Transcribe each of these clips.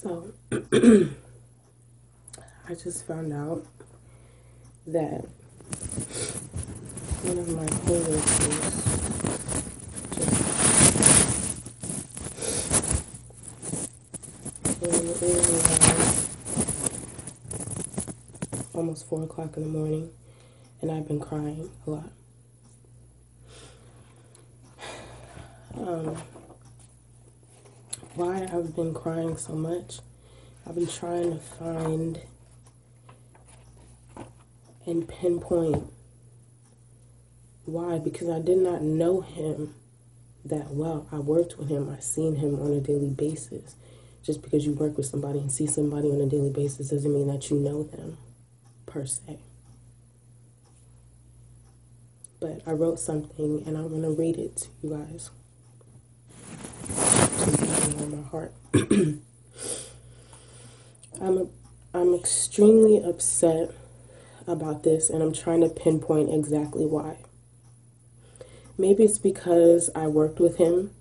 So, I just found out that one of my coworkers just it is almost 4 o'clock in the morning, and I've been crying a lot. Why I've been crying so much, I've been trying to find and pinpoint why, because I did not know him that well. I worked with him, I seen him on a daily basis. Just because you work with somebody and see somebody on a daily basis doesn't mean that you know them per se. But I wrote something and I'm going to read it to you guys. Something on my heart. I'm extremely upset about this, and I'm trying to pinpoint exactly why. Maybe it's because I worked with him.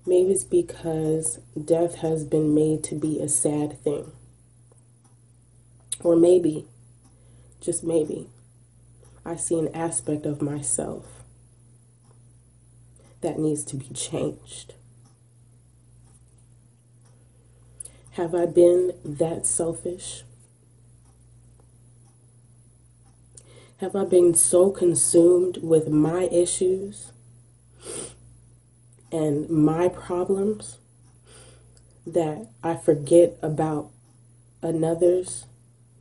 Maybe it's because death has been made to be a sad thing. Or maybe, just maybe, I see an aspect of myself that needs to be changed. Have I been that selfish? Have I been so consumed with my issues and my problems that I forget about another's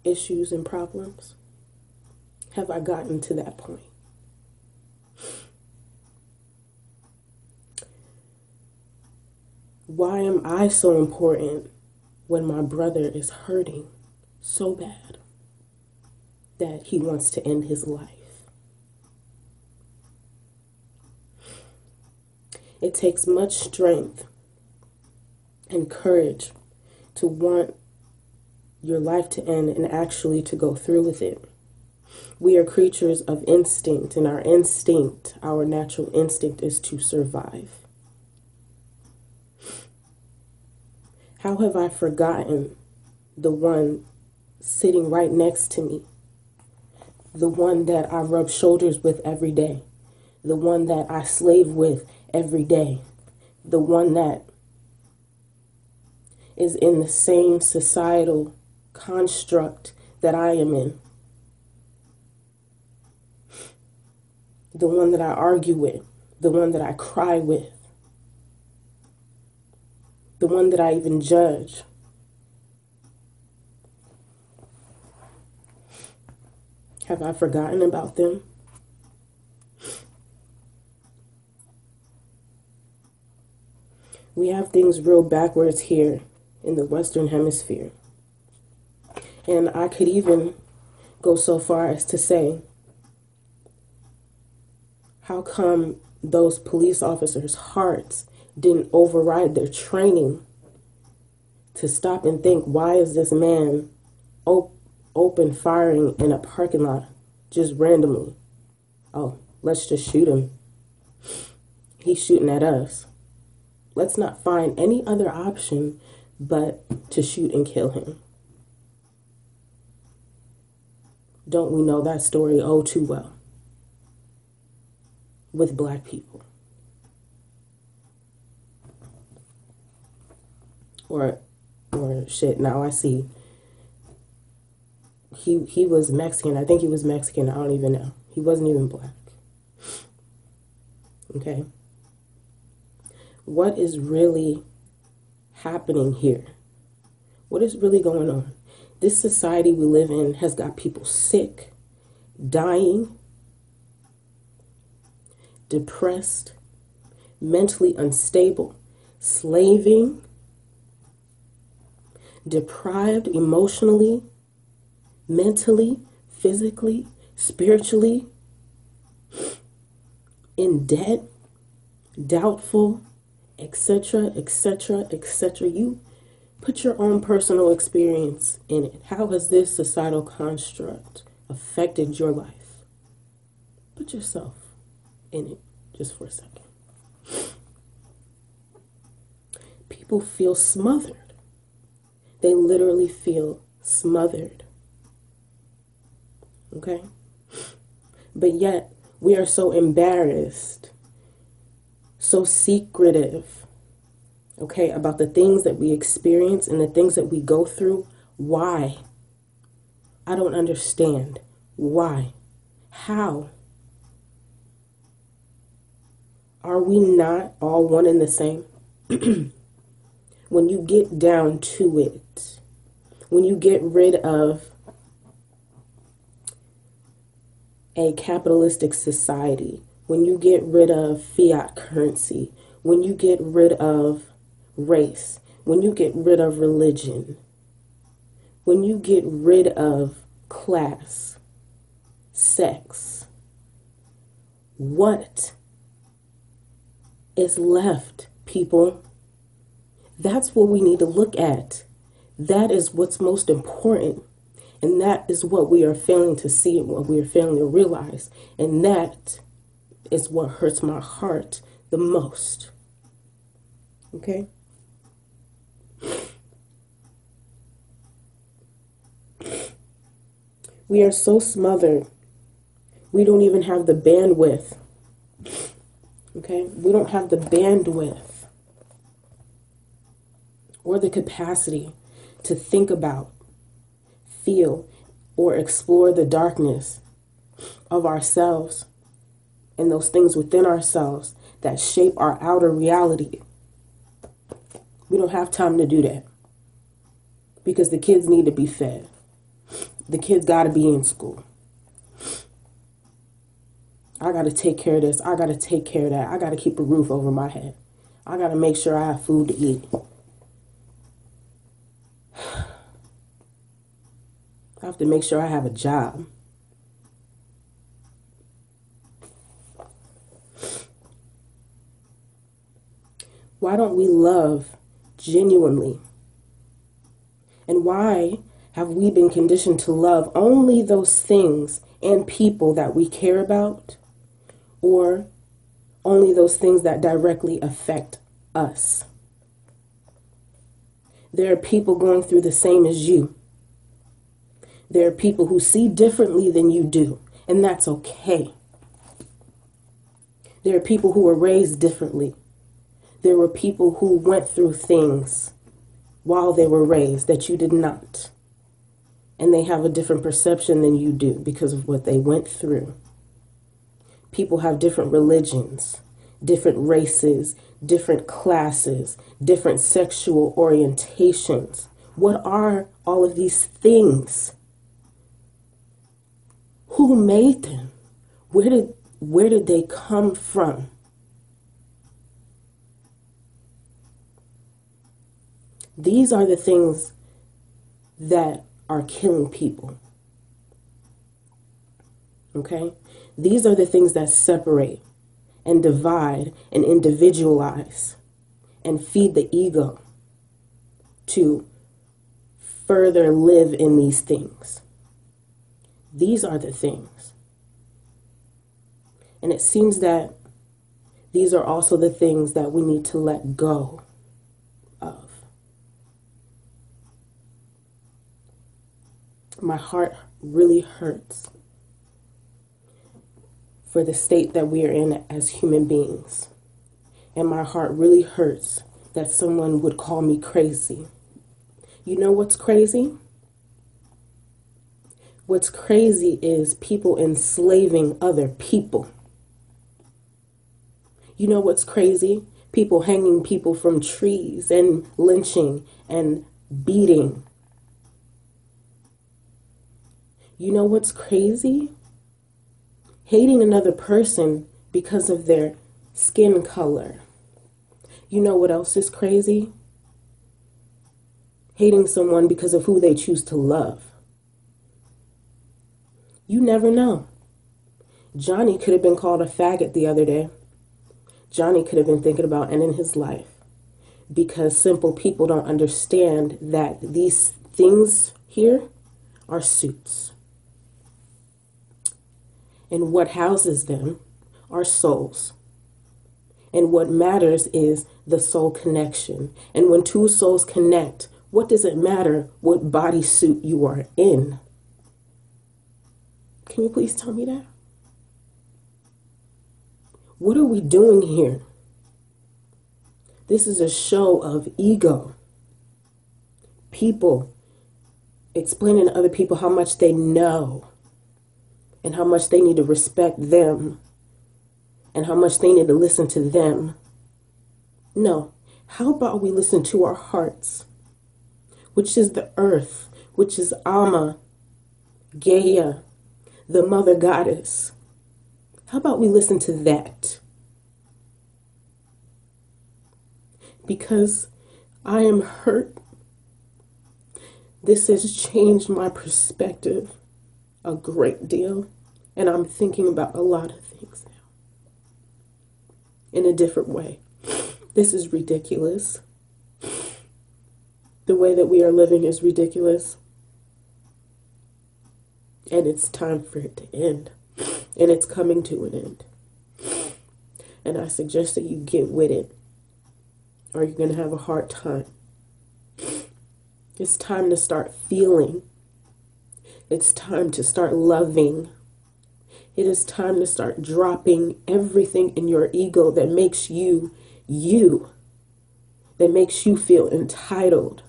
issues and problems? Have I gotten to that point? Why am I so important when my brother is hurting so bad that he wants to end his life? It takes much strength and courage to want your life to end and actually to go through with it. We are creatures of instinct, and our instinct, our natural instinct, is to survive. How have I forgotten the one sitting right next to me? The one that I rub shoulders with every day. The one that I slave with every day. The one that is in the same societal construct that I am in. The one that I argue with. The one that I cry with. The one that I even judge. Have I forgotten about them? We have things real backwards here in the Western Hemisphere. And I could even go so far as to say, how come those police officers' hearts didn't override their training to stop and think, why is this man open firing in a parking lot just randomly? Oh, let's just shoot him. He's shooting at us. Let's not find any other option but to shoot and kill him. Don't we know that story oh too well with black people? Or shit, now I see. He was Mexican. I think he was Mexican. I don't even know. He wasn't even black. Okay? What is really happening here? What is really going on? This society we live in has got people sick, dying, depressed, mentally unstable, slaving, deprived emotionally, mentally, physically, spiritually, in debt, doubtful, etc., etc., etc. You put your own personal experience in it. How has this societal construct affected your life? Put yourself in it just for a second. People feel smothered. They literally feel smothered. Okay? But yet, we are so embarrassed, so secretive, okay, about the things that we experience and the things that we go through. Why? I don't understand. Why? How? Are we not all one and the same? When you get down to it, when you get rid of a capitalistic society, when you get rid of fiat currency, when you get rid of race, when you get rid of religion, when you get rid of class, sex, what is left, people? That's what we need to look at. That is what's most important. And that is what we are failing to see and what we are failing to realize. And that is what hurts my heart the most. Okay? We are so smothered. We don't even have the bandwidth. Okay? We don't have the bandwidth or the capacity to think about, feel, or explore the darkness of ourselves and those things within ourselves that shape our outer reality. We don't have time to do that because the kids need to be fed. The kids got to be in school. I got to take care of this. I got to take care of that. I got to keep a roof over my head. I got to make sure I have food to eat. I have to make sure I have a job. Why don't we love genuinely? And why have we been conditioned to love only those things and people that we care about, or only those things that directly affect us? There are people going through the same as you. There are people who see differently than you do, and that's okay. There are people who were raised differently. There were people who went through things while they were raised that you did not. And they have a different perception than you do because of what they went through. People have different religions, different races, different classes, different sexual orientations. What are all of these things? Who made them? Where did they come from? These are the things that are killing people. Okay? These are the things that separate and divide and individualize and feed the ego to further live in these things. These are the things. And it seems that these are also the things that we need to let go of. My heart really hurts for the state that we are in as human beings. And my heart really hurts that someone would call me crazy. You know what's crazy? What's crazy is people enslaving other people. You know what's crazy? People hanging people from trees and lynching and beating. You know what's crazy? Hating another person because of their skin color. You know what else is crazy? Hating someone because of who they choose to love. You never know. Johnny could have been called a faggot the other day. Johnny could have been thinking about ending his life because simple people don't understand that these things here are suits. And what houses them are souls. And what matters is the soul connection. And when two souls connect, What does it matter what bodysuit you are in? Can you please tell me that? What are we doing here? This is a show of ego. People explaining to other people how much they know and how much they need to respect them and how much they need to listen to them. No. How about we listen to our hearts, which is the earth, which is Amma, Gaia, the mother goddess. How about we listen to that? Because I am hurt. This has changed my perspective a great deal. And I'm thinking about a lot of things now in a different way. This is ridiculous. The way that we are living is ridiculous. And it's time for it to end. And it's coming to an end. And I suggest that you get with it, or you're going to have a hard time. It's time to start feeling. It's time to start loving. It is time to start dropping everything in your ego that makes you, that makes you feel entitled.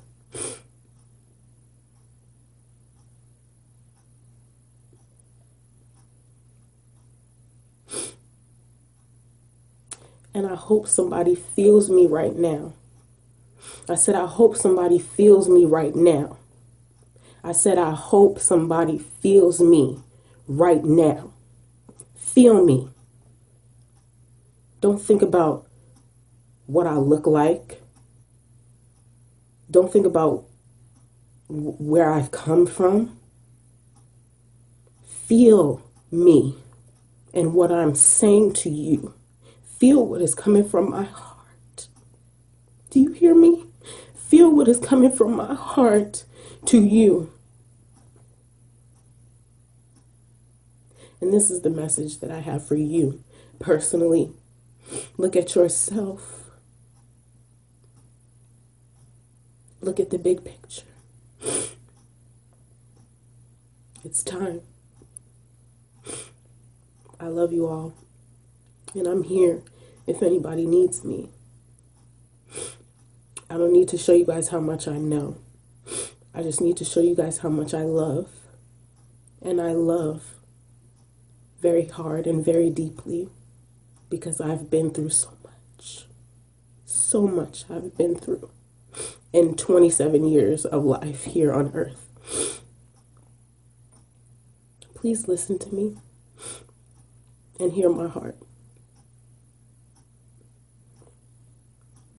And I hope somebody feels me right now. I said, I hope somebody feels me right now. I said, I hope somebody feels me right now. Feel me. Don't think about what I look like. Don't think about where I've come from. Feel me and what I'm saying to you. Feel what is coming from my heart. Do you hear me? Feel what is coming from my heart to you. And this is the message that I have for you personally. Look at yourself. Look at the big picture. It's time. I love you all. And I'm here if anybody needs me. I don't need to show you guys how much I know. I just need to show you guys how much I love. And I love very hard and very deeply because I've been through so much. So much I've been through in 27 years of life here on earth. Please listen to me and hear my heart.